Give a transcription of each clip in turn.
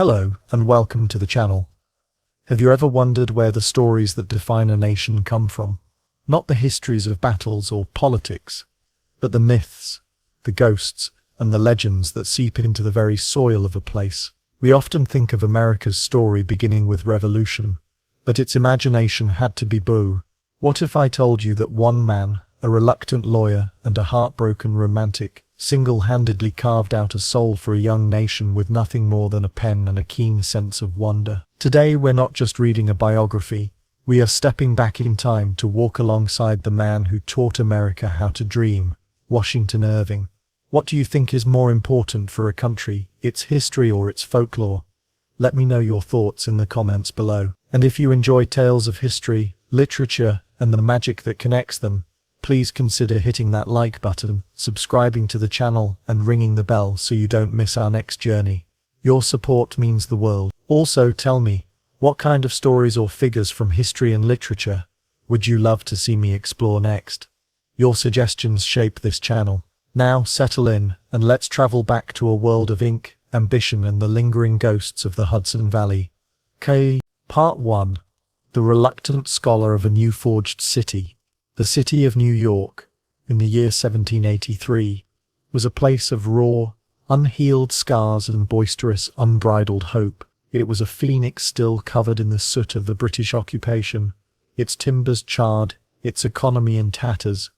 Hello, and welcome to the channel. Have you ever wondered where the stories that define a nation come from? Not the histories of battles or politics, but the myths, the ghosts, and the legends that seep into the very soil of a place. We often think of America's story beginning with revolution, but its imagination had to be blue. What if I told you that one man, a reluctant lawyer and a heartbroken romantic, single-handedly carved out a soul for a young nation with nothing more than a pen and a keen sense of wonder? Today we're not just reading a biography, we are stepping back in time to walk alongside the man who taught America how to dream, Washington Irving. What do you think is more important for a country, its history or its folklore? Let me know your thoughts in the comments below. And if you enjoy tales of history, literature, and the magic that connects them, please consider hitting that like button, subscribing to the channel, and ringing the bell so you don't miss our next journey. Your support means the world. Also tell me, what kind of stories or figures from history and literature would you love to see me explore next? Your suggestions shape this channel. Now settle in, and let's travel back to a world of ink, ambition and the lingering ghosts of the Hudson Valley. Part 1. The Reluctant Scholar of a New Forged City. The city of New York, in the year 1783, was a place of raw, unhealed scars and boisterous, unbridled hope. It was a phoenix still covered in the soot of the British occupation, its timbers charred, its economy in tatters.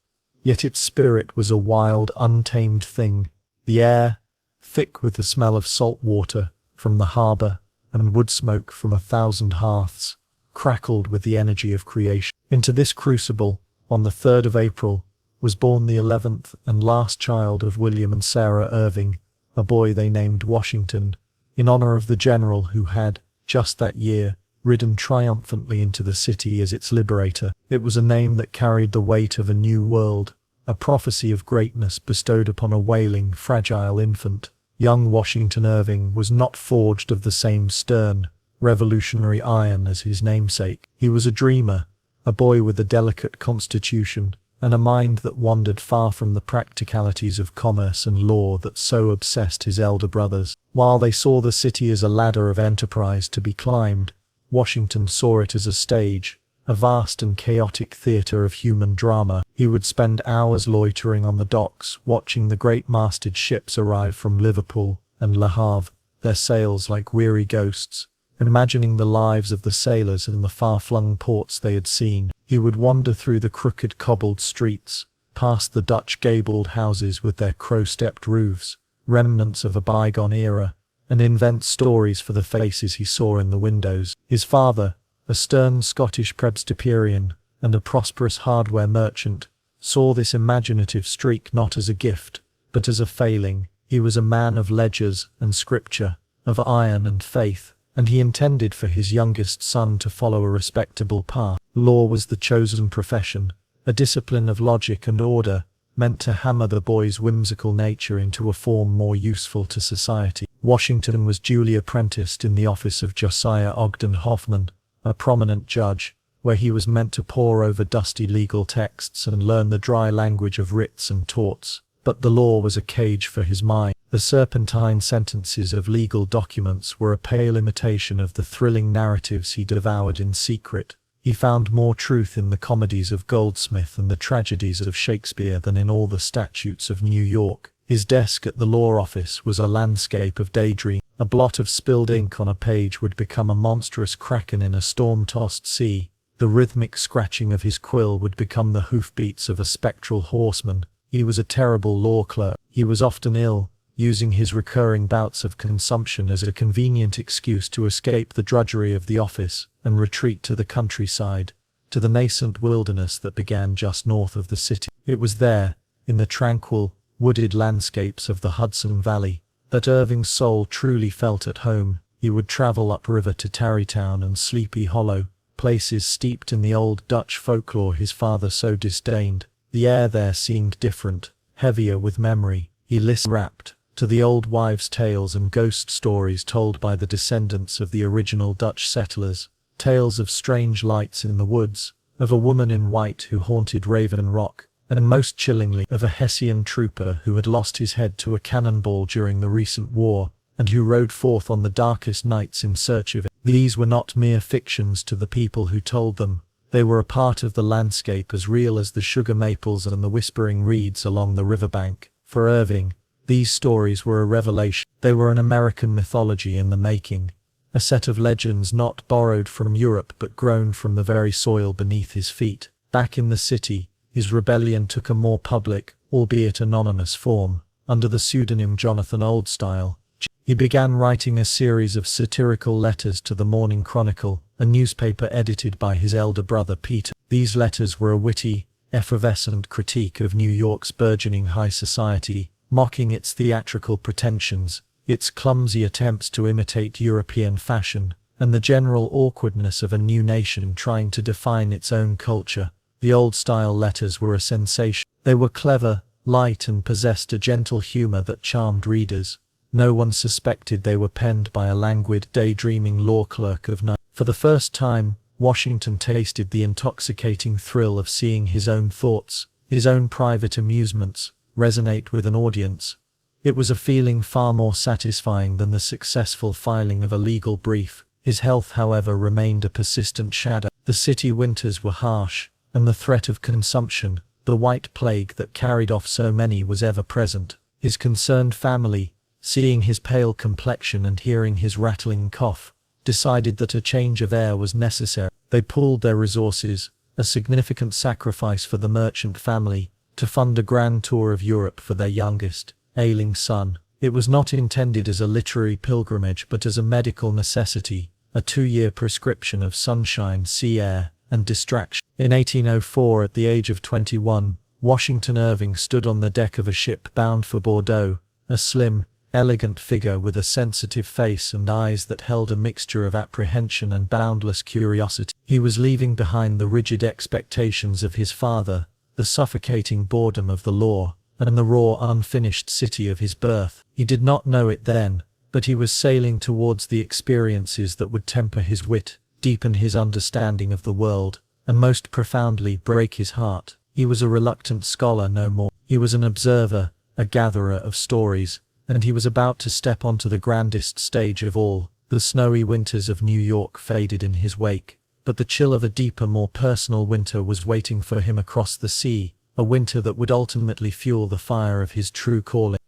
Yet its spirit was a wild, untamed thing. The air, thick with the smell of salt water from the harbor and wood smoke from 1,000 hearths, crackled with the energy of creation. Into this crucible, on the 3rd of April, was born the 11th and last child of William and Sarah Irving, a boy they named Washington, in honor of the general who had, just that year, ridden triumphantly into the city as its liberator. It was a name that carried the weight of a new world, a prophecy of greatness bestowed upon a wailing, fragile infant. Young Washington Irving was not forged of the same stern, revolutionary iron as his namesake. He was a dreamer, a boy with a delicate constitution, and a mind that wandered far from the practicalities of commerce and law that so obsessed his elder brothers. While they saw the city as a ladder of enterprise to be climbed, Washington saw it as a stage, a vast and chaotic theater of human drama. He would spend hours loitering on the docks, watching the great masted ships arrive from Liverpool and Le Havre, their sails like weary ghosts, and imagining the lives of the sailors in the far-flung ports they had seen. He would wander through the crooked cobbled streets, past the Dutch gabled houses with their crow-stepped roofs, remnants of a bygone era, and invent stories for the faces he saw in the windows. His father, a stern Scottish Presbyterian and a prosperous hardware merchant, saw this imaginative streak not as a gift, but as a failing. He was a man of ledgers and scripture, of iron and faith, and he intended for his youngest son to follow a respectable path. Law was the chosen profession, a discipline of logic and order, meant to hammer the boy's whimsical nature into a form more useful to society. Washington was duly apprenticed in the office of Josiah Ogden Hoffman, a prominent judge, where he was meant to pore over dusty legal texts and learn the dry language of writs and torts. But the law was a cage for his mind. The serpentine sentences of legal documents were a pale imitation of the thrilling narratives he devoured in secret. He found more truth in the comedies of Goldsmith and the tragedies of Shakespeare than in all the statutes of New York. His desk at the law office was a landscape of daydream. A blot of spilled ink on a page would become a monstrous kraken in a storm-tossed sea. The rhythmic scratching of his quill would become the hoofbeats of a spectral horseman. He was a terrible law clerk. He was often ill, using his recurring bouts of consumption as a convenient excuse to escape the drudgery of the office and retreat to the countryside, to the nascent wilderness that began just north of the city. It was there, in the tranquil, wooded landscapes of the Hudson Valley, that Irving's soul truly felt at home. He would travel upriver to Tarrytown and Sleepy Hollow, places steeped in the old Dutch folklore his father so disdained. The air there seemed different, heavier with memory. He listened rapt to the old wives' tales and ghost stories told by the descendants of the original Dutch settlers, tales of strange lights in the woods, of a woman in white who haunted Raven Rock, and most chillingly of a Hessian trooper who had lost his head to a cannonball during the recent war. and who rode forth on the darkest nights in search of it. These were not mere fictions to the people who told them. They were a part of the landscape as real as the sugar maples and the whispering reeds along the riverbank. For Irving, these stories were a revelation. They were an American mythology in the making, a set of legends not borrowed from Europe but grown from the very soil beneath his feet. Back in the city, his rebellion took a more public, albeit anonymous form. Under the pseudonym Jonathan Oldstyle, he began writing a series of satirical letters to the Morning Chronicle, a newspaper edited by his elder brother Peter. These letters were a witty, effervescent critique of New York's burgeoning high society, mocking its theatrical pretensions, its clumsy attempts to imitate European fashion, and the general awkwardness of a new nation trying to define its own culture. The Old-style letters were a sensation. They were clever, light, and possessed a gentle humor that charmed readers. No one suspected they were penned by a languid, daydreaming law clerk of night. For the first time, Washington tasted the intoxicating thrill of seeing his own thoughts, his own private amusements, resonate with an audience. It was a feeling far more satisfying than the successful filing of a legal brief. His health, however, remained a persistent shadow. The city winters were harsh, and the threat of consumption, the white plague that carried off so many, was ever present. His concerned family, seeing his pale complexion and hearing his rattling cough, decided that a change of air was necessary. They pooled their resources, a significant sacrifice for the merchant family, to fund a grand tour of Europe for their youngest, ailing son. It was not intended as a literary pilgrimage but as a medical necessity, a 2-year prescription of sunshine, sea air, and distraction. In 1804, at the age of 21, Washington Irving stood on the deck of a ship bound for Bordeaux, a slim, elegant figure with a sensitive face and eyes that held a mixture of apprehension and boundless curiosity. He was leaving behind the rigid expectations of his father, the suffocating boredom of the law, and the raw, unfinished city of his birth. He did not know it then, but he was sailing towards the experiences that would temper his wit, deepen his understanding of the world, and most profoundly break his heart. He was a reluctant scholar no more. He was an observer, a gatherer of stories, and he was about to step onto the grandest stage of all. The snowy winters of New York faded in his wake, but the chill of a deeper, more personal winter was waiting for him across the sea, a winter that would ultimately fuel the fire of his true calling.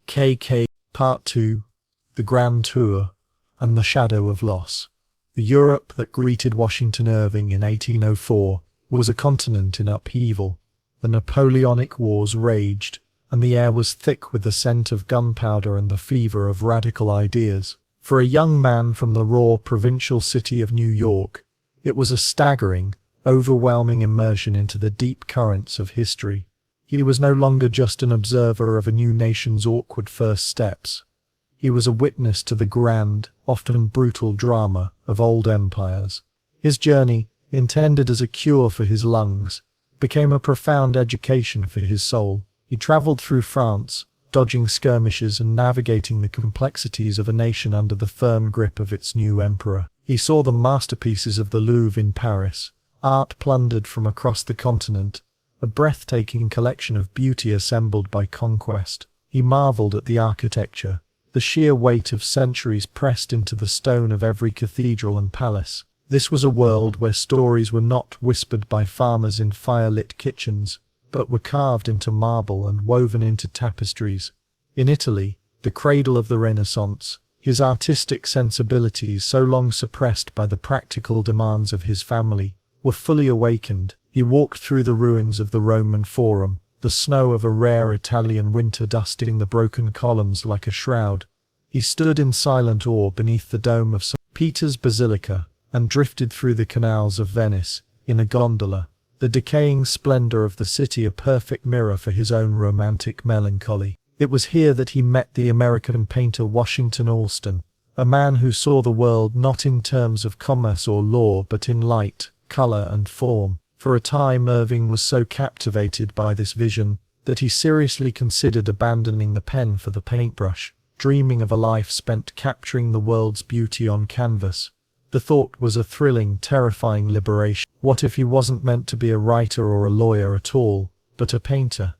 Part 2. The Grand Tour, and the Shadow of Loss. The Europe that greeted Washington Irving in 1804 was a continent in upheaval. The Napoleonic Wars raged, and the air was thick with the scent of gunpowder and the fever of radical ideas. For a young man from the raw provincial city of New York, it was a staggering, overwhelming immersion into the deep currents of history. He was no longer just an observer of a new nation's awkward first steps. He was a witness to the grand, often brutal drama of old empires. His journey, intended as a cure for his lungs, became a profound education for his soul. He traveled through France, dodging skirmishes and navigating the complexities of a nation under the firm grip of its new emperor. He saw the masterpieces of the Louvre in Paris, art plundered from across the continent, a breathtaking collection of beauty assembled by conquest. He marveled at the architecture, the sheer weight of centuries pressed into the stone of every cathedral and palace. This was a world where stories were not whispered by farmers in fire-lit kitchens, but were carved into marble and woven into tapestries. In Italy, the cradle of the Renaissance, his artistic sensibilities, so long suppressed by the practical demands of his family, were fully awakened. He walked through the ruins of the Roman Forum, the snow of a rare Italian winter dusting the broken columns like a shroud. He stood in silent awe beneath the dome of St. Peter's Basilica, and drifted through the canals of Venice, in a gondola, the decaying splendor of the city a perfect mirror for his own romantic melancholy. It was here that he met the American painter Washington Allston, a man who saw the world not in terms of commerce or law but in light, color, and form. For a time Irving was so captivated by this vision that he seriously considered abandoning the pen for the paintbrush, dreaming of a life spent capturing the world's beauty on canvas. The thought was a thrilling, terrifying liberation. What if he wasn't meant to be a writer or a lawyer at all, but a painter?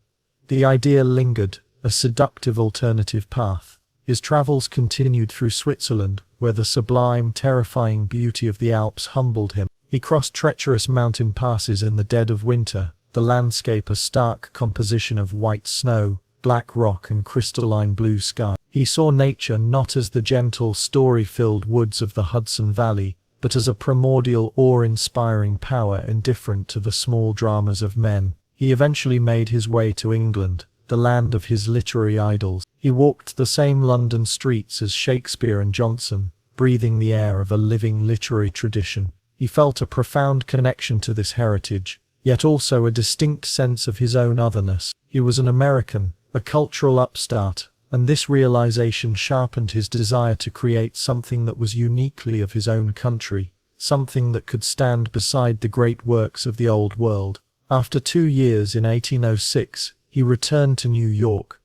The idea lingered, a seductive alternative path. His travels continued through Switzerland, where the sublime, terrifying beauty of the Alps humbled him. He crossed treacherous mountain passes in the dead of winter, the landscape a stark composition of white snow, black rock and crystalline blue sky. He saw nature not as the gentle, story-filled woods of the Hudson Valley, but as a primordial, awe-inspiring power indifferent to the small dramas of men. He eventually made his way to England, the land of his literary idols. He walked the same London streets as Shakespeare and Johnson, breathing the air of a living literary tradition. He felt a profound connection to this heritage, yet also a distinct sense of his own otherness. He was an American, a cultural upstart, and this realization sharpened his desire to create something that was uniquely of his own country, something that could stand beside the great works of the Old World. After 2 years in 1806, he returned to New York.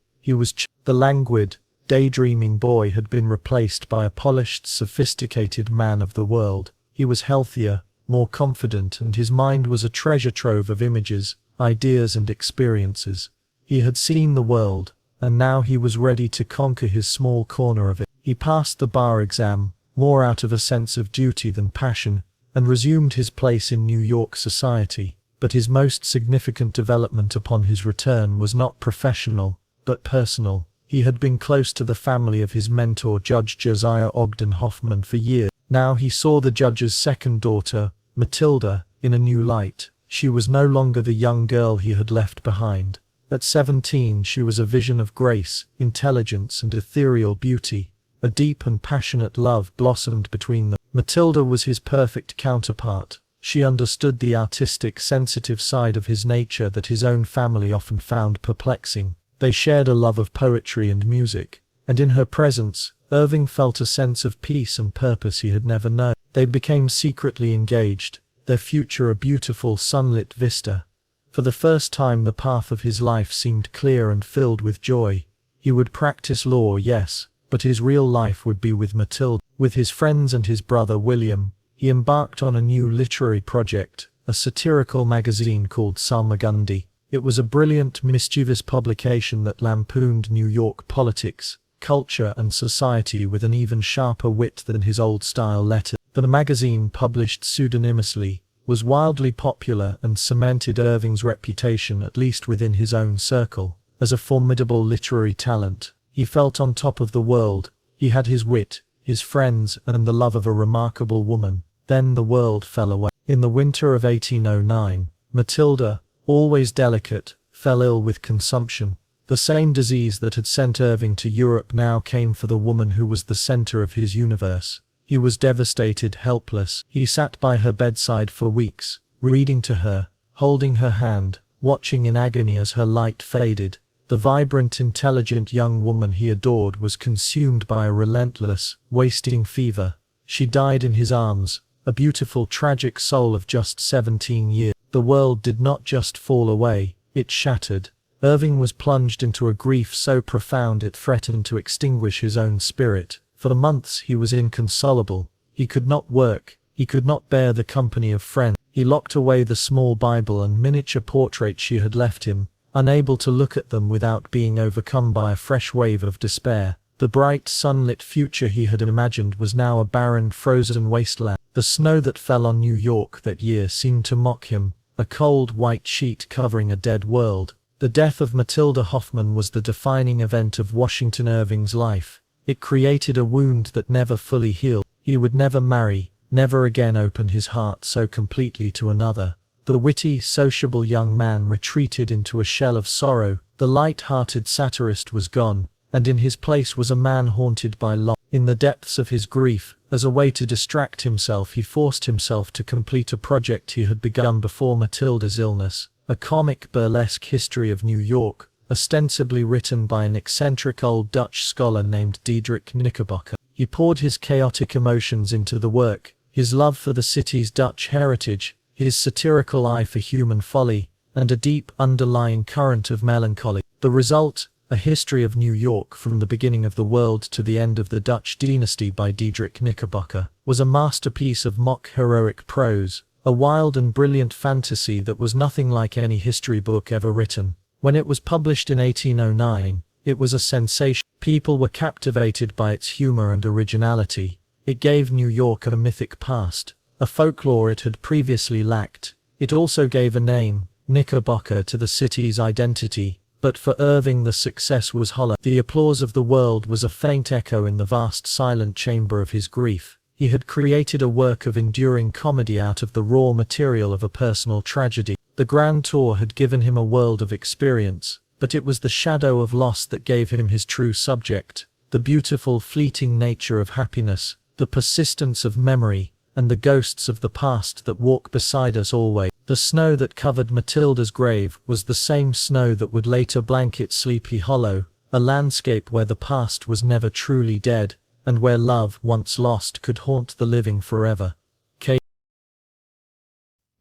The languid, daydreaming boy had been replaced by a polished, sophisticated man of the world. He was healthier, more confident, and his mind was a treasure trove of images, ideas and experiences. He had seen the world, and now he was ready to conquer his small corner of it. He passed the bar exam, more out of a sense of duty than passion, and resumed his place in New York society. But his most significant development upon his return was not professional, but personal. He had been close to the family of his mentor Judge Josiah Ogden Hoffman for years. Now he saw the judge's second daughter, Matilda, in a new light. She was no longer the young girl he had left behind. At 17 she was a vision of grace, intelligence and ethereal beauty. A deep and passionate love blossomed between them. Matilda was his perfect counterpart. She understood the artistic, sensitive side of his nature that his own family often found perplexing. They shared a love of poetry and music, and in her presence, Irving felt a sense of peace and purpose he had never known. They became secretly engaged, their future a beautiful sunlit vista. For the first time the path of his life seemed clear and filled with joy. He would practice law, yes, but his real life would be with Matilda. With his friends and his brother William, he embarked on a new literary project, a satirical magazine called Salmagundi. It was a brilliant, mischievous publication that lampooned New York politics, culture and society with an even sharper wit than his old-style letters. The magazine, published pseudonymously, was wildly popular and cemented Irving's reputation, at least within his own circle, as a formidable literary talent. He felt on top of the world. He had his wit, his friends, and the love of a remarkable woman. Then the world fell away. In the winter of 1809, Matilda, always delicate, fell ill with consumption. The same disease that had sent Irving to Europe now came for the woman who was the center of his universe. He was devastated, helpless. He sat by her bedside for weeks, reading to her, holding her hand, watching in agony as her light faded. The vibrant, intelligent young woman he adored was consumed by a relentless, wasting fever. She died in his arms, a beautiful, tragic soul of just 17 years. The world did not just fall away, it shattered. Irving was plunged into a grief so profound it threatened to extinguish his own spirit. For months he was inconsolable. He could not work. He could not bear the company of friends. He locked away the small Bible and miniature portrait she had left him, unable to look at them without being overcome by a fresh wave of despair. The bright, sunlit future he had imagined was now a barren, frozen wasteland. The snow that fell on New York that year seemed to mock him, a cold white sheet covering a dead world. The death of Matilda Hoffman was the defining event of Washington Irving's life. It created a wound that never fully healed. He would never marry, never again open his heart so completely to another. The witty, sociable young man retreated into a shell of sorrow. The light-hearted satirist was gone, and in his place was a man haunted by loss. In the depths of his grief, as a way to distract himself, he forced himself to complete a project he had begun before Matilda's illness, a comic burlesque history of New York, ostensibly written by an eccentric old Dutch scholar named Diederik Knickerbocker. He poured his chaotic emotions into the work, his love for the city's Dutch heritage, his satirical eye for human folly, and a deep underlying current of melancholy. The result, a history of New York from the beginning of the world to the end of the Dutch dynasty by Diederik Knickerbocker, was a masterpiece of mock heroic prose, a wild and brilliant fantasy that was nothing like any history book ever written. When it was published in 1809, it was a sensation. People were captivated by its humor and originality. It gave New York a mythic past, a folklore it had previously lacked. It also gave a name, Knickerbocker, to the city's identity. But for Irving the success was hollow. The applause of the world was a faint echo in the vast silent chamber of his grief. He had created a work of enduring comedy out of the raw material of a personal tragedy. The grand tour had given him a world of experience, but it was the shadow of loss that gave him his true subject, the beautiful fleeting nature of happiness, the persistence of memory, and the ghosts of the past that walk beside us always. The snow that covered Matilda's grave was the same snow that would later blanket Sleepy Hollow, a landscape where the past was never truly dead, and where love, once lost, could haunt the living forever.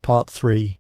Part 3.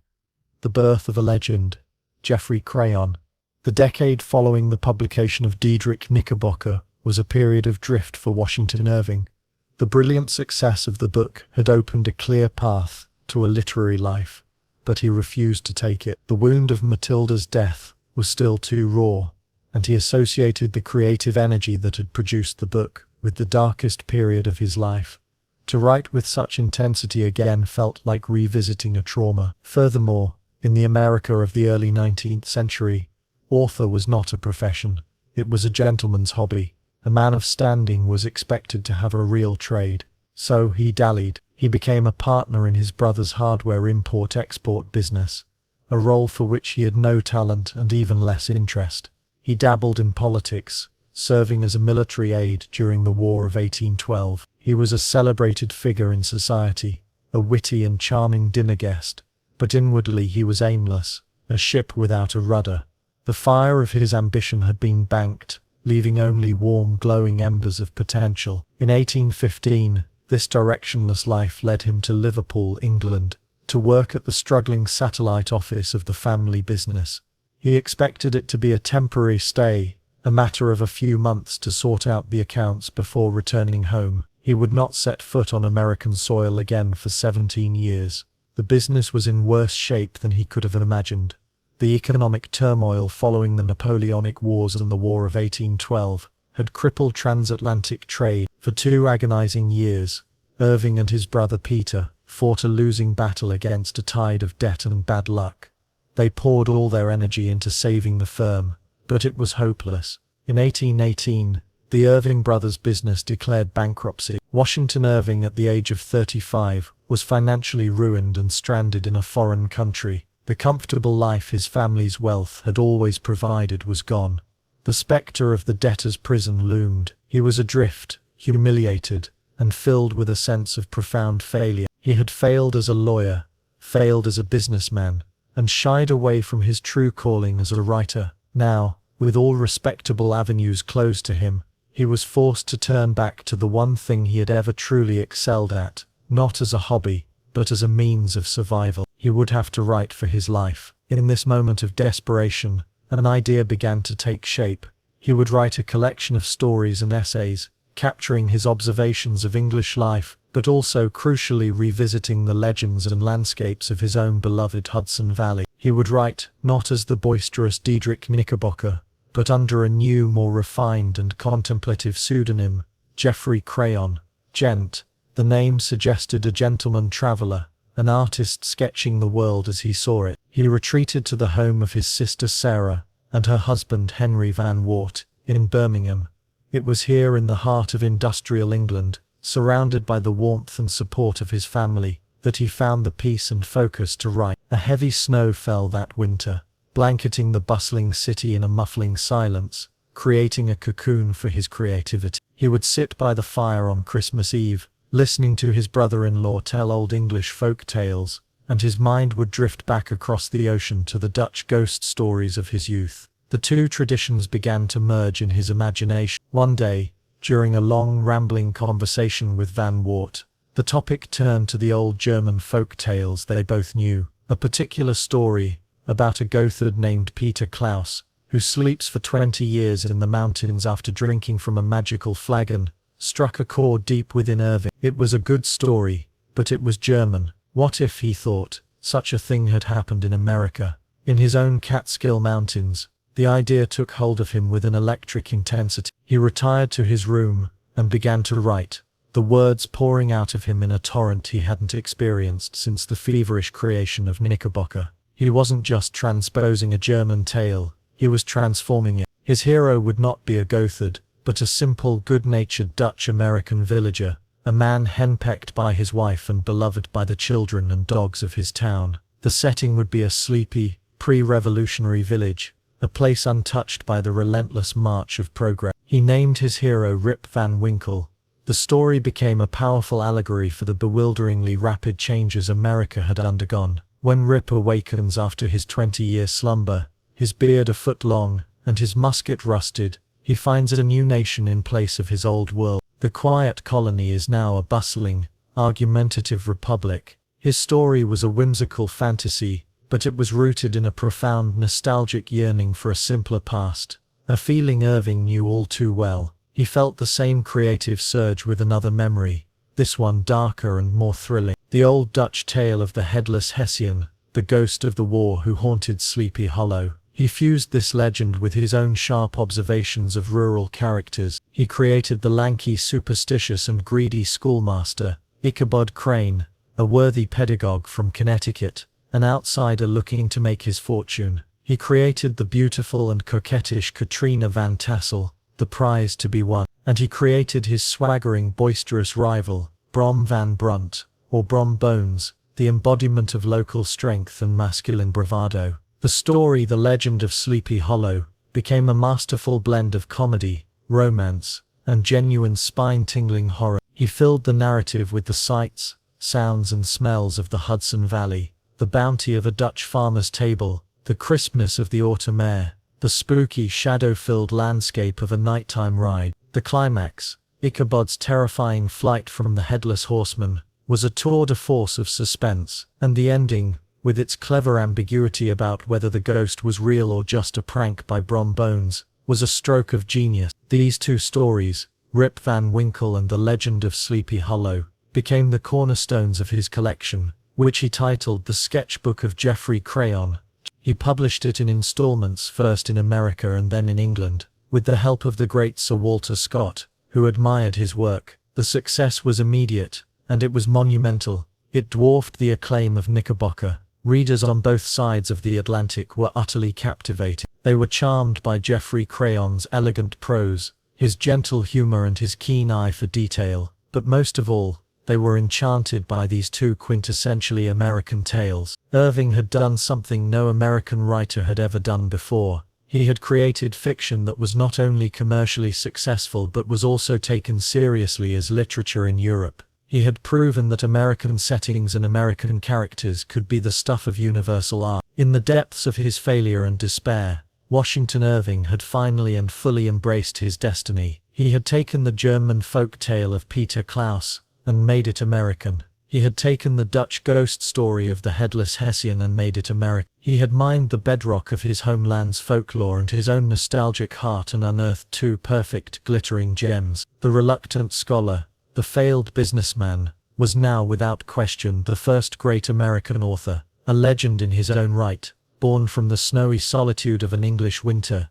The Birth of a Legend. Geoffrey Crayon. The decade following the publication of Diedrich Knickerbocker was a period of drift for Washington Irving. The brilliant success of the book had opened a clear path to a literary life, but he refused to take it. The wound of Matilda's death was still too raw, and he associated the creative energy that had produced the book with the darkest period of his life. To write with such intensity again felt like revisiting a trauma. Furthermore, in the America of the early 19th century, author was not a profession. It was a gentleman's hobby. A man of standing was expected to have a real trade. So he dallied. He became a partner in his brother's hardware import-export business, a role for which he had no talent and even less interest. He dabbled in politics, serving as a military aide during the War of 1812. He was a celebrated figure in society, a witty and charming dinner guest, but inwardly he was aimless, a ship without a rudder. The fire of his ambition had been banked, leaving only warm, glowing embers of potential. In 1815, this directionless life led him to Liverpool, England, to work at the struggling satellite office of the family business. He expected it to be a temporary stay, a matter of a few months to sort out the accounts before returning home. He would not set foot on American soil again for 17 years. The business was in worse shape than he could have imagined. The economic turmoil following the Napoleonic Wars and the War of 1812 had crippled transatlantic trade. For 2 agonizing years, Irving and his brother Peter fought a losing battle against a tide of debt and bad luck. They poured all their energy into saving the firm, but it was hopeless. In 1818, the Irving brothers' business declared bankruptcy. Washington Irving, at the age of 35, was financially ruined and stranded in a foreign country. The comfortable life his family's wealth had always provided was gone. The spectre of the debtor's prison loomed. He was adrift, humiliated, and filled with a sense of profound failure. He had failed as a lawyer, failed as a businessman, and shied away from his true calling as a writer. Now, with all respectable avenues closed to him, he was forced to turn back to the one thing he had ever truly excelled at, not as a hobby, but as a means of survival. He would have to write for his life. In this moment of desperation, an idea began to take shape. He would write a collection of stories and essays, capturing his observations of English life, but also crucially revisiting the legends and landscapes of his own beloved Hudson Valley. He would write, not as the boisterous Diedrich Knickerbocker, but under a new, more refined and contemplative pseudonym, Geoffrey Crayon. Gent. The name suggested a gentleman traveller, an artist sketching the world as he saw it. He retreated to the home of his sister Sarah and her husband Henry Van Wart in Birmingham. It was here in the heart of industrial England, surrounded by the warmth and support of his family, that he found the peace and focus to write. A heavy snow fell that winter, blanketing the bustling city in a muffling silence, creating a cocoon for his creativity. He would sit by the fire on Christmas Eve, listening to his brother-in-law tell old English folk tales, and his mind would drift back across the ocean to the Dutch ghost stories of his youth. The two traditions began to merge in his imagination. One day, during a long rambling conversation with Van Wart, the topic turned to the old German folk tales they both knew. A particular story about a goatherd named Peter Klaus, who sleeps for 20 years in the mountains after drinking from a magical flagon, struck a chord deep within Irving. It was a good story, but it was German. What if, he thought, such a thing had happened in America, in his own Catskill Mountains? The idea took hold of him with an electric intensity. He retired to his room and began to write, the words pouring out of him in a torrent he hadn't experienced since the feverish creation of Knickerbocker. He wasn't just transposing a German tale, he was transforming it. His hero would not be a Gothard, but a simple, good-natured Dutch-American villager, a man henpecked by his wife and beloved by the children and dogs of his town. The setting would be a sleepy, pre-revolutionary village, a place untouched by the relentless march of progress. He named his hero Rip Van Winkle. The story became a powerful allegory for the bewilderingly rapid changes America had undergone. When Rip awakens after his 20-year slumber, his beard a foot long, and his musket rusted, he finds a new nation in place of his old world. The quiet colony is now a bustling, argumentative republic. His story was a whimsical fantasy, but it was rooted in a profound nostalgic yearning for a simpler past, a feeling Irving knew all too well. He felt the same creative surge with another memory, this one darker and more thrilling. The old Dutch tale of the headless Hessian, the ghost of the war who haunted Sleepy Hollow. He fused this legend with his own sharp observations of rural characters. He created the lanky, superstitious and greedy schoolmaster, Ichabod Crane, a worthy pedagogue from Connecticut, an outsider looking to make his fortune. He created the beautiful and coquettish Katrina Van Tassel, the prize to be won. And he created his swaggering, boisterous rival, Brom Van Brunt, or Brom Bones, the embodiment of local strength and masculine bravado. The story, The Legend of Sleepy Hollow, became a masterful blend of comedy, romance, and genuine spine-tingling horror. He filled the narrative with the sights, sounds and smells of the Hudson Valley, the bounty of a Dutch farmer's table, the crispness of the autumn air, the spooky, shadow-filled landscape of a nighttime ride. The climax, Ichabod's terrifying flight from the Headless Horseman, was a tour de force of suspense, and the ending, with its clever ambiguity about whether the ghost was real or just a prank by Brom Bones, was a stroke of genius. These two stories, Rip Van Winkle and The Legend of Sleepy Hollow, became the cornerstones of his collection, which he titled The Sketchbook of Geoffrey Crayon. He published it in installments, first in America and then in England, with the help of the great Sir Walter Scott, who admired his work. The success was immediate, and it was monumental. It dwarfed the acclaim of Knickerbocker. Readers on both sides of the Atlantic were utterly captivated. They were charmed by Geoffrey Crayon's elegant prose, his gentle humor and his keen eye for detail, but most of all, they were enchanted by these two quintessentially American tales. Irving had done something no American writer had ever done before. He had created fiction that was not only commercially successful but was also taken seriously as literature in Europe. He had proven that American settings and American characters could be the stuff of universal art. In the depths of his failure and despair, Washington Irving had finally and fully embraced his destiny. He had taken the German folk tale of Peter Klaus and made it American. He had taken the Dutch ghost story of the Headless Hessian and made it American. He had mined the bedrock of his homeland's folklore and his own nostalgic heart and unearthed two perfect, glittering gems. The reluctant scholar, the failed businessman, was now without question the first great American author, a legend in his own right, born from the snowy solitude of an English winter.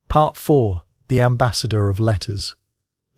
Part 4. The Ambassador of Letters.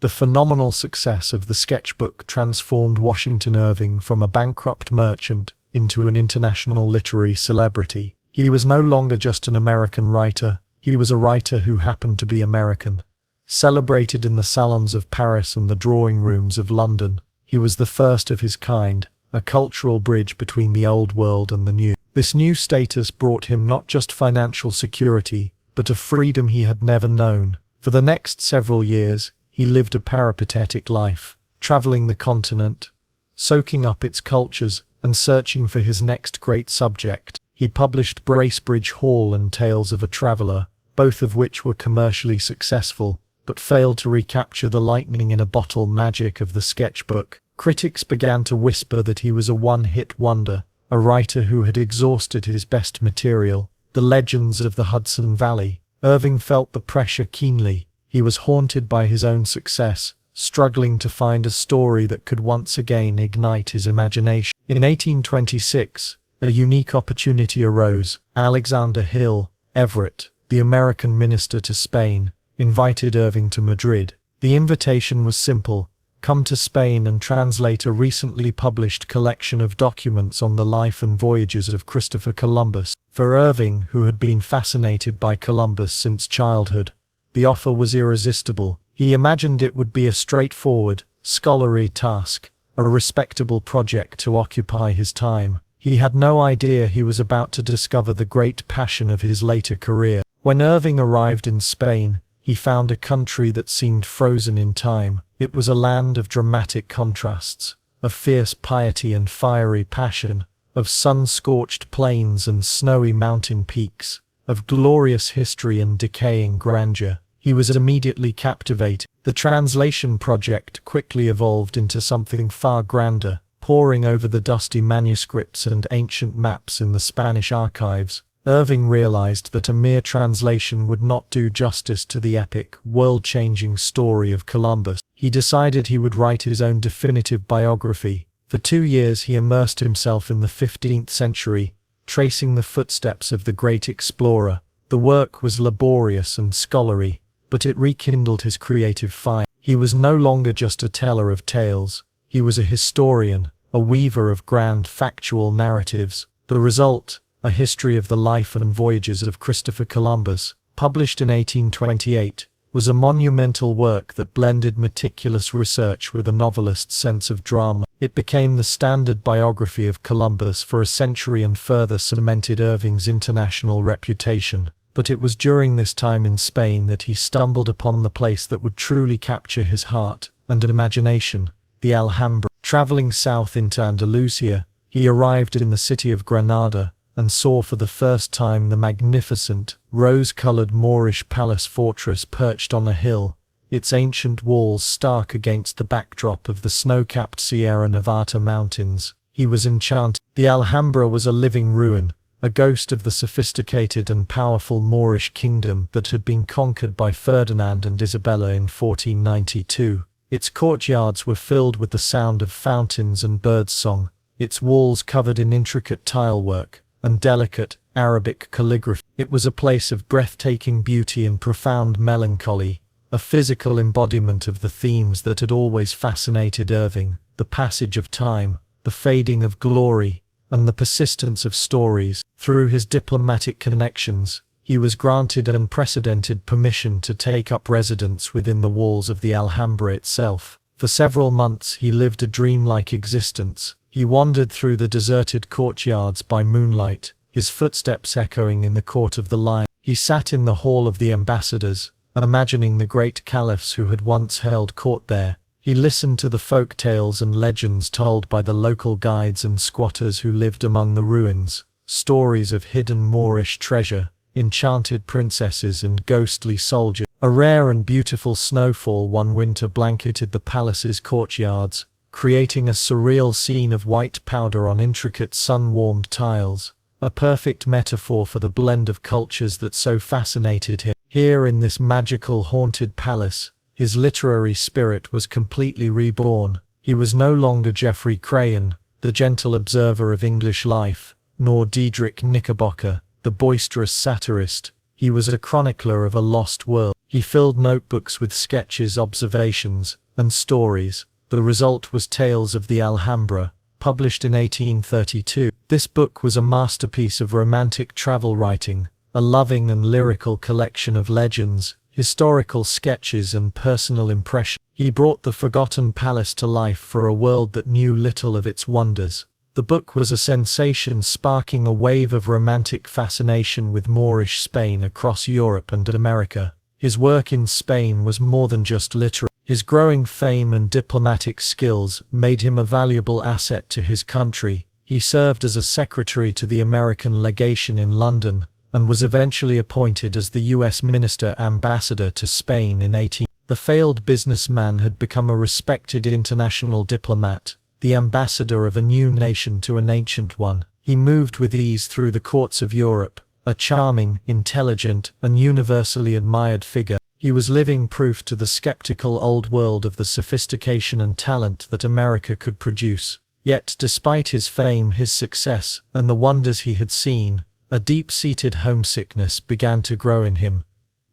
The phenomenal success of the sketchbook transformed Washington Irving from a bankrupt merchant into an international literary celebrity. He was no longer just an American writer, he was a writer who happened to be American. Celebrated in the salons of Paris and the drawing rooms of London, he was the first of his kind, a cultural bridge between the old world and the new. This new status brought him not just financial security, but a freedom he had never known. For the next several years, he lived a peripatetic life, traveling the continent, soaking up its cultures, and searching for his next great subject. He published Bracebridge Hall and Tales of a Traveller, both of which were commercially successful, but failed to recapture the lightning-in-a-bottle magic of the sketchbook. Critics began to whisper that he was a one-hit wonder, a writer who had exhausted his best material. The Legends of the Hudson Valley. Irving felt the pressure keenly. He was haunted by his own success, struggling to find a story that could once again ignite his imagination. In 1826, a unique opportunity arose. Alexander Hill, Everett, the American minister to Spain, invited Irving to Madrid. The invitation was simple: come to Spain and translate a recently published collection of documents on the life and voyages of Christopher Columbus. For Irving, who had been fascinated by Columbus since childhood, the offer was irresistible. He imagined it would be a straightforward, scholarly task, a respectable project to occupy his time. He had no idea he was about to discover the great passion of his later career. When Irving arrived in Spain, he found a country that seemed frozen in time. It was a land of dramatic contrasts, of fierce piety and fiery passion, of sun-scorched plains and snowy mountain peaks, of glorious history and decaying grandeur. He was immediately captivated. The translation project quickly evolved into something far grander. Poring over the dusty manuscripts and ancient maps in the Spanish archives, Irving realized that a mere translation would not do justice to the epic, world-changing story of Columbus. He decided he would write his own definitive biography. For 2 years he immersed himself in the 15th century, tracing the footsteps of the great explorer. The work was laborious and scholarly, but it rekindled his creative fire. He was no longer just a teller of tales. He was a historian, a weaver of grand factual narratives. The result, a history of the life and voyages of Christopher Columbus, published in 1828, was a monumental work that blended meticulous research with a novelist's sense of drama. It became the standard biography of Columbus for a century and further cemented Irving's international reputation. But it was during this time in Spain that he stumbled upon the place that would truly capture his heart and imagination, the Alhambra. Traveling south into Andalusia, he arrived in the city of Granada and saw for the first time the magnificent, rose-colored Moorish palace fortress perched on a hill, its ancient walls stark against the backdrop of the snow-capped Sierra Nevada mountains. He was enchanted. The Alhambra was a living ruin, a ghost of the sophisticated and powerful Moorish kingdom that had been conquered by Ferdinand and Isabella in 1492. Its courtyards were filled with the sound of fountains and birdsong, its walls covered in intricate tilework and delicate Arabic calligraphy. It was a place of breathtaking beauty and profound melancholy, a physical embodiment of the themes that had always fascinated Irving: the passage of time, the fading of glory, and the persistence of stories. Through his diplomatic connections, he was granted an unprecedented permission to take up residence within the walls of the Alhambra itself. For several months he lived a dreamlike existence. He wandered through the deserted courtyards by moonlight, his footsteps echoing in the court of the Lion. He sat in the hall of the ambassadors, imagining the great caliphs who had once held court there. He listened to the folk tales and legends told by the local guides and squatters who lived among the ruins, stories of hidden Moorish treasure, enchanted princesses and ghostly soldiers. A rare and beautiful snowfall one winter blanketed the palace's courtyards, creating a surreal scene of white powder on intricate sun-warmed tiles, a perfect metaphor for the blend of cultures that so fascinated him. Here in this magical haunted palace, his literary spirit was completely reborn. He was no longer Geoffrey Crayon, the gentle observer of English life, nor Diedrich Knickerbocker, the boisterous satirist. He was a chronicler of a lost world. He filled notebooks with sketches, observations, and stories. The result was Tales of the Alhambra, published in 1832. This book was a masterpiece of romantic travel writing, a loving and lyrical collection of legends, historical sketches and personal impressions. He brought the forgotten palace to life for a world that knew little of its wonders. The book was a sensation, sparking a wave of romantic fascination with Moorish Spain across Europe and America. His work in Spain was more than just literary. His growing fame and diplomatic skills made him a valuable asset to his country. He served as a secretary to the American legation in London, and was eventually appointed as the U.S. ambassador to Spain in 18. The failed businessman had become a respected international diplomat, the ambassador of a new nation to an ancient one. He moved with ease through the courts of Europe, a charming, intelligent, and universally admired figure. He was living proof to the skeptical old world of the sophistication and talent that America could produce. Yet, despite his fame, his success, and the wonders he had seen, A deep-seated homesickness began to grow in him.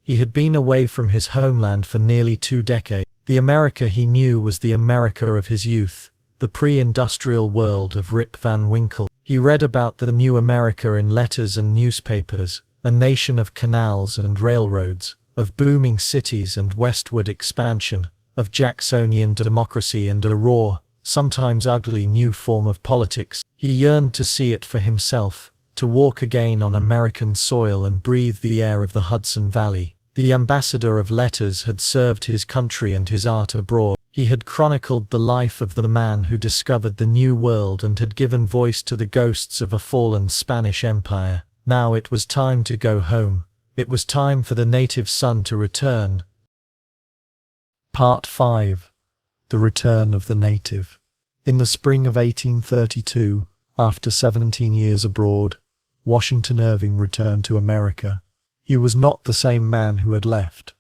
He had been away from his homeland for nearly 2 decades. The America he knew was the America of his youth, the pre-industrial world of Rip Van Winkle. He read about the new America in letters and newspapers, a nation of canals and railroads, of booming cities and westward expansion, of Jacksonian democracy and a raw, sometimes ugly new form of politics. He yearned to see it for himself, to walk again on American soil and breathe the air of the Hudson Valley. The ambassador of letters had served his country and his art abroad. He had chronicled the life of the man who discovered the New World and had given voice to the ghosts of a fallen Spanish empire. Now it was time to go home. It was time for the native son to return. Part 5. The Return of the Native. In the spring of 1832, after 17 years abroad, Washington Irving returned to America. He was not the same man who had left.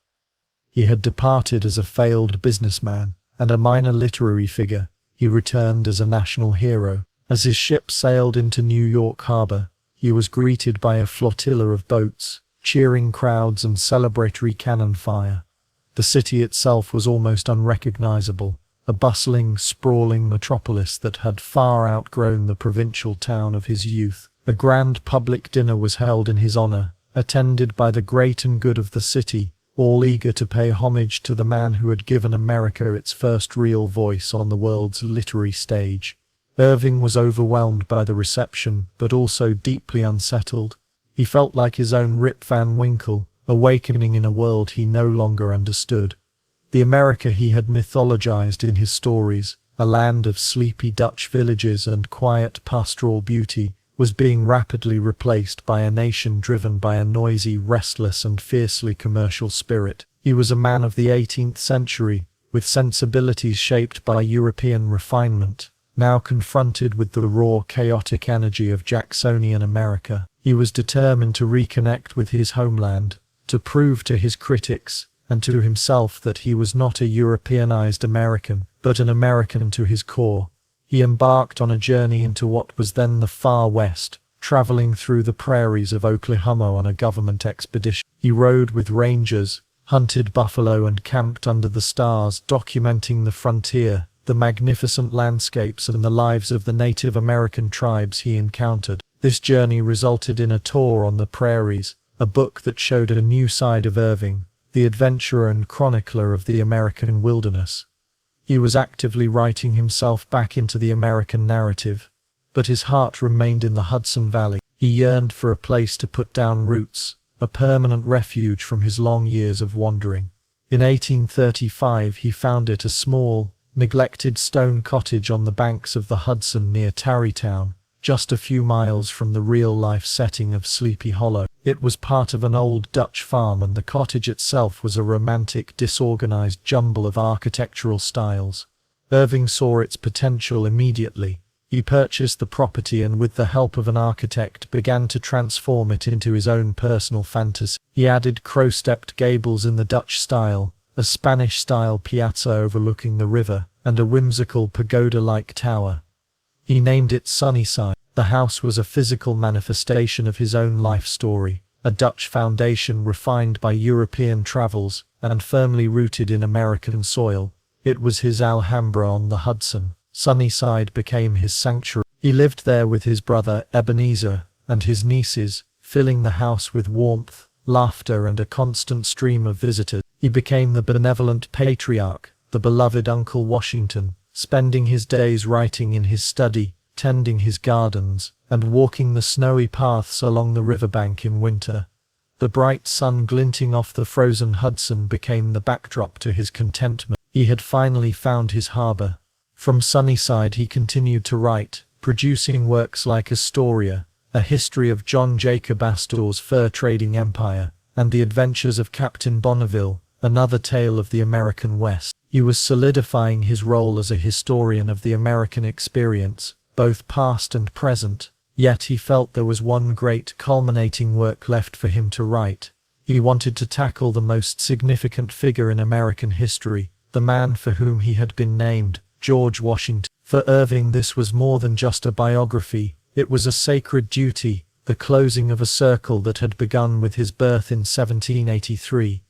He had departed as a failed businessman and a minor literary figure. He returned as a national hero. As his ship sailed into New York Harbor, he was greeted by a flotilla of boats, cheering crowds and celebratory cannon fire. The city itself was almost unrecognizable, a bustling, sprawling metropolis that had far outgrown the provincial town of his youth. A grand public dinner was held in his honor, attended by the great and good of the city, all eager to pay homage to the man who had given America its first real voice on the world's literary stage. Irving was overwhelmed by the reception, but also deeply unsettled. He felt like his own Rip Van Winkle, awakening in a world he no longer understood. The America he had mythologized in his stories, a land of sleepy Dutch villages and quiet pastoral beauty, was being rapidly replaced by a nation driven by a noisy, restless and fiercely commercial spirit. He was a man of the 18th century, with sensibilities shaped by European refinement, now confronted with the raw, chaotic energy of Jacksonian America. He was determined to reconnect with his homeland, to prove to his critics and to himself that he was not a Europeanized American, but an American to his core. He embarked on a journey into what was then the Far West, traveling through the prairies of Oklahoma on a government expedition. He rode with rangers, hunted buffalo and camped under the stars, documenting the frontier, the magnificent landscapes and the lives of the Native American tribes he encountered. This journey resulted in a tour on the prairies, a book that showed a new side of Irving, the adventurer and chronicler of the American wilderness. He was actively writing himself back into the American narrative, but his heart remained in the Hudson Valley. He yearned for a place to put down roots, a permanent refuge from his long years of wandering. In 1835 he found it, a small, neglected stone cottage on the banks of the Hudson near Tarrytown, just a few miles from the real-life setting of Sleepy Hollow. It was part of an old Dutch farm, and the cottage itself was a romantic, disorganized jumble of architectural styles. Irving saw its potential immediately. He purchased the property and with the help of an architect began to transform it into his own personal fantasy. He added crow-stepped gables in the Dutch style, a Spanish-style piazza overlooking the river, and a whimsical pagoda-like tower. He named it Sunnyside. The house was a physical manifestation of his own life story, a Dutch foundation refined by European travels and firmly rooted in American soil. It was his Alhambra on the Hudson. Sunnyside became his sanctuary. He lived there with his brother Ebenezer and his nieces, filling the house with warmth, laughter and a constant stream of visitors. He became the benevolent patriarch, the beloved Uncle Washington, spending his days writing in his study, tending his gardens, and walking the snowy paths along the riverbank in winter. The bright sun glinting off the frozen Hudson became the backdrop to his contentment. He had finally found his harbor. From Sunnyside he continued to write, producing works like Astoria, a history of John Jacob Astor's fur-trading empire, and the adventures of Captain Bonneville, another tale of the American West. He was solidifying his role as a historian of the American experience, both past and present, yet he felt there was one great culminating work left for him to write. He wanted to tackle the most significant figure in American history, the man for whom he had been named, George Washington. For Irving this was more than just a biography, it was a sacred duty, the closing of a circle that had begun with his birth in 1783.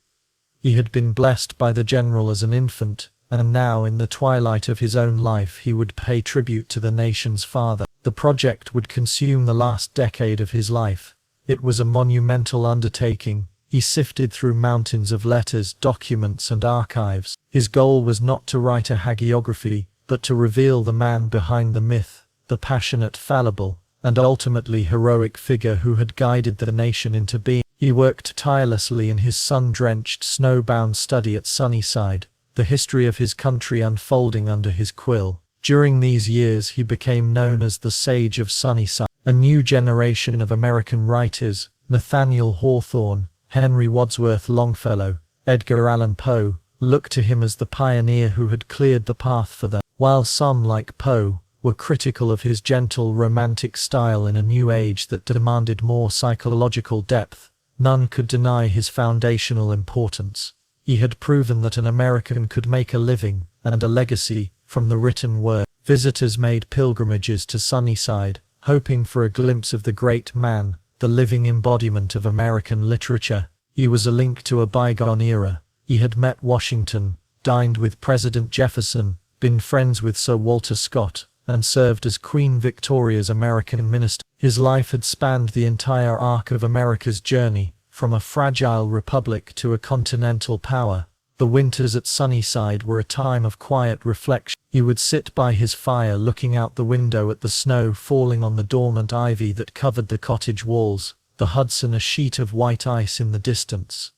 He had been blessed by the general as an infant, and now in the twilight of his own life he would pay tribute to the nation's father. The project would consume the last decade of his life. It was a monumental undertaking. He sifted through mountains of letters, documents, and archives. His goal was not to write a hagiography, but to reveal the man behind the myth, the passionate, fallible, and ultimately heroic figure who had guided the nation into being. He worked tirelessly in his sun-drenched, snow-bound study at Sunnyside, the history of his country unfolding under his quill. During these years he became known as the Sage of Sunnyside. A new generation of American writers, Nathaniel Hawthorne, Henry Wadsworth Longfellow, Edgar Allan Poe, looked to him as the pioneer who had cleared the path for them. While some, like Poe, were critical of his gentle, romantic style in a new age that demanded more psychological depth, none could deny his foundational importance. He had proven that an American could make a living, and a legacy, from the written word. Visitors made pilgrimages to Sunnyside, hoping for a glimpse of the great man, the living embodiment of American literature. He was a link to a bygone era. He had met Washington, dined with President Jefferson, been friends with Sir Walter Scott, and served as Queen Victoria's American minister. His life had spanned the entire arc of America's journey, from a fragile republic to a continental power. The winters at Sunnyside were a time of quiet reflection. He would sit by his fire looking out the window at the snow falling on the dormant ivy that covered the cottage walls, the Hudson a sheet of white ice in the distance.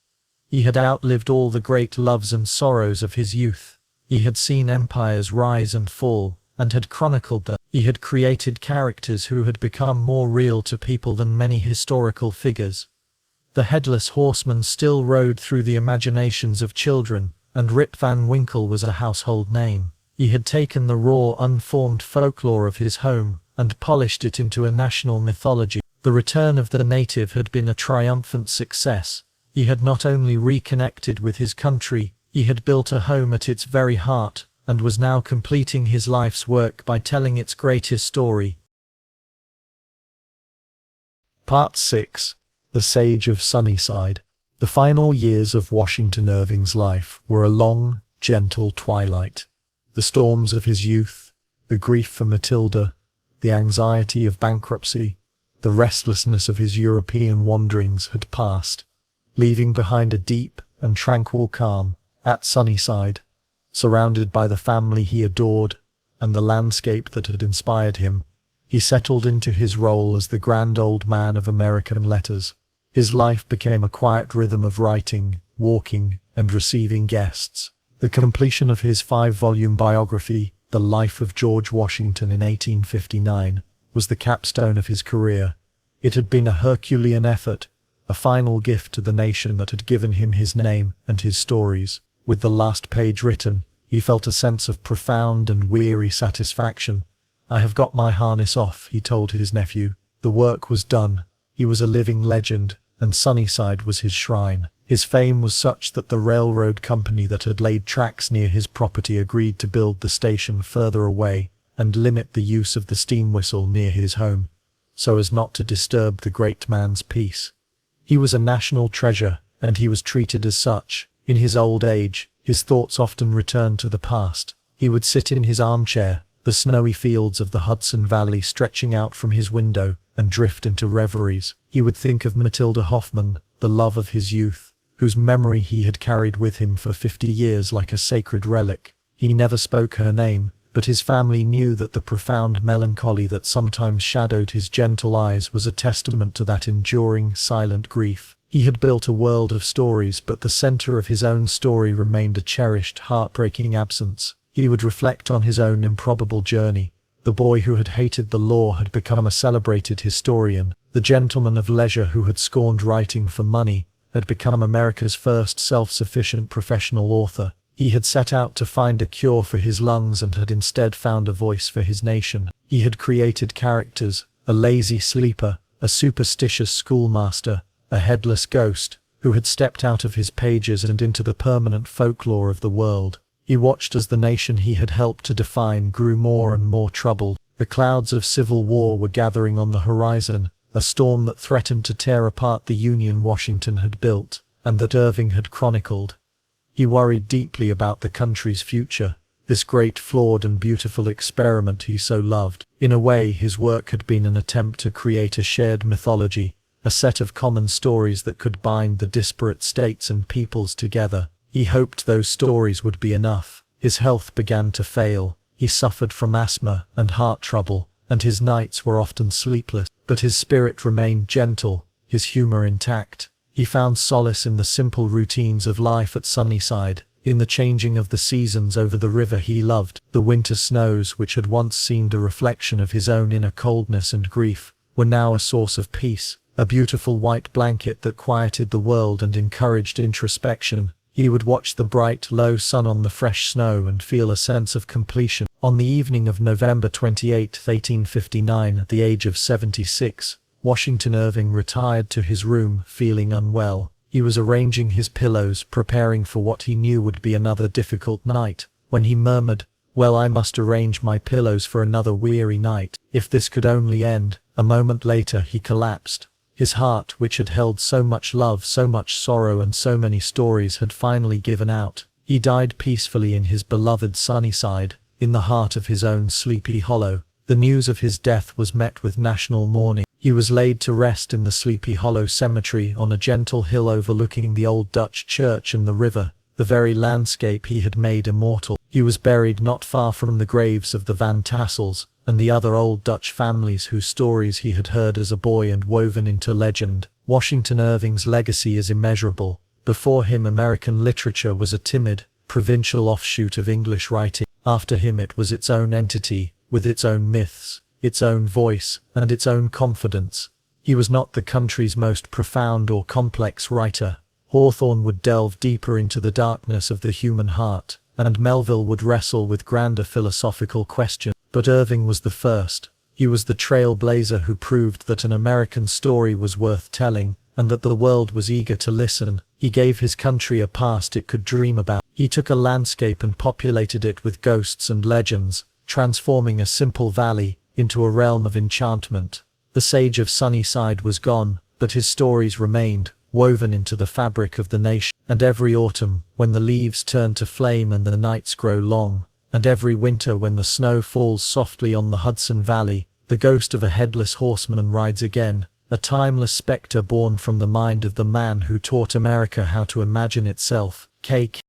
He had outlived all the great loves and sorrows of his youth. He had seen empires rise and fall, and had chronicled them. He had created characters who had become more real to people than many historical figures. The Headless Horseman still rode through the imaginations of children, and Rip Van Winkle was a household name. He had taken the raw, unformed folklore of his home, and polished it into a national mythology. The return of the native had been a triumphant success. He had not only reconnected with his country, he had built a home at its very heart, and was now completing his life's work by telling its greatest story. Part 6. The Sage of Sunnyside. The final years of Washington Irving's life were a long, gentle twilight. The storms of his youth, the grief for Matilda, the anxiety of bankruptcy, the restlessness of his European wanderings had passed, leaving behind a deep and tranquil calm. At Sunnyside, surrounded by the family he adored and the landscape that had inspired him, he settled into his role as the grand old man of American letters. His life became a quiet rhythm of writing, walking, and receiving guests. The completion of his 5-volume biography, The Life of George Washington in 1859, was the capstone of his career. It had been a Herculean effort, a final gift to the nation that had given him his name and his stories. With the last page written, he felt a sense of profound and weary satisfaction. "I have got my harness off," he told his nephew. The work was done. He was a living legend, and Sunnyside was his shrine. His fame was such that the railroad company that had laid tracks near his property agreed to build the station further away and limit the use of the steam whistle near his home, so as not to disturb the great man's peace. He was a national treasure, and he was treated as such. In his old age, his thoughts often returned to the past. He would sit in his armchair, the snowy fields of the Hudson Valley stretching out from his window, and drift into reveries. He would think of Matilda Hoffman, the love of his youth, whose memory he had carried with him for 50 years like a sacred relic. He never spoke her name, but his family knew that the profound melancholy that sometimes shadowed his gentle eyes was a testament to that enduring, silent grief. He had built a world of stories, but the center of his own story remained a cherished, heartbreaking absence. He would reflect on his own improbable journey. The boy who had hated the law had become a celebrated historian. The gentleman of leisure who had scorned writing for money had become America's first self-sufficient professional author. He had set out to find a cure for his lungs and had instead found a voice for his nation. He had created characters, a lazy sleeper, a superstitious schoolmaster, a headless ghost, who had stepped out of his pages and into the permanent folklore of the world. He watched as the nation he had helped to define grew more and more troubled. The clouds of civil war were gathering on the horizon. a storm that threatened to tear apart the Union Washington had built, and that Irving had chronicled. He worried deeply about the country's future, this great flawed and beautiful experiment he so loved. In a way, his work had been an attempt to create a shared mythology, a set of common stories that could bind the disparate states and peoples together. He hoped those stories would be enough. His health began to fail. He suffered from asthma and heart trouble, and his nights were often sleepless. But his spirit remained gentle, his humor intact. He found solace in the simple routines of life at Sunnyside, in the changing of the seasons over the river he loved. The winter snows, which had once seemed a reflection of his own inner coldness and grief, were now a source of peace, a beautiful white blanket that quieted the world and encouraged introspection. He would watch the bright, low sun on the fresh snow and feel a sense of completion. On the evening of November 28, 1859, at the age of 76, Washington Irving retired to his room, feeling unwell. He was arranging his pillows, preparing for what he knew would be another difficult night, when he murmured, "Well, I must arrange my pillows for another weary night. If this could only end." A moment later he collapsed. His heart, which had held so much love, so much sorrow, and so many stories, had finally given out. He died peacefully in his beloved Sunnyside, in the heart of his own Sleepy Hollow. The news of his death was met with national mourning. He was laid to rest in the Sleepy Hollow Cemetery on a gentle hill overlooking the old Dutch church and the river, the very landscape he had made immortal. He was buried not far from the graves of the Van Tassels and the other old Dutch families whose stories he had heard as a boy and woven into legend. Washington Irving's legacy is immeasurable. Before him, American literature was a timid, provincial offshoot of English writing. After him it was its own entity, with its own myths, its own voice, and its own confidence. He was not the country's most profound or complex writer. Hawthorne would delve deeper into the darkness of the human heart, and Melville would wrestle with grander philosophical questions. But Irving was the first. He was the trailblazer who proved that an American story was worth telling, and that the world was eager to listen. He gave his country a past it could dream about. He took a landscape and populated it with ghosts and legends, transforming a simple valley into a realm of enchantment. The sage of Sunnyside was gone, but his stories remained, woven into the fabric of the nation. And every autumn, when the leaves turn to flame and the nights grow long, and every winter when the snow falls softly on the Hudson Valley, the ghost of a headless horseman rides again, a timeless spectre born from the mind of the man who taught America how to imagine itself. Cake.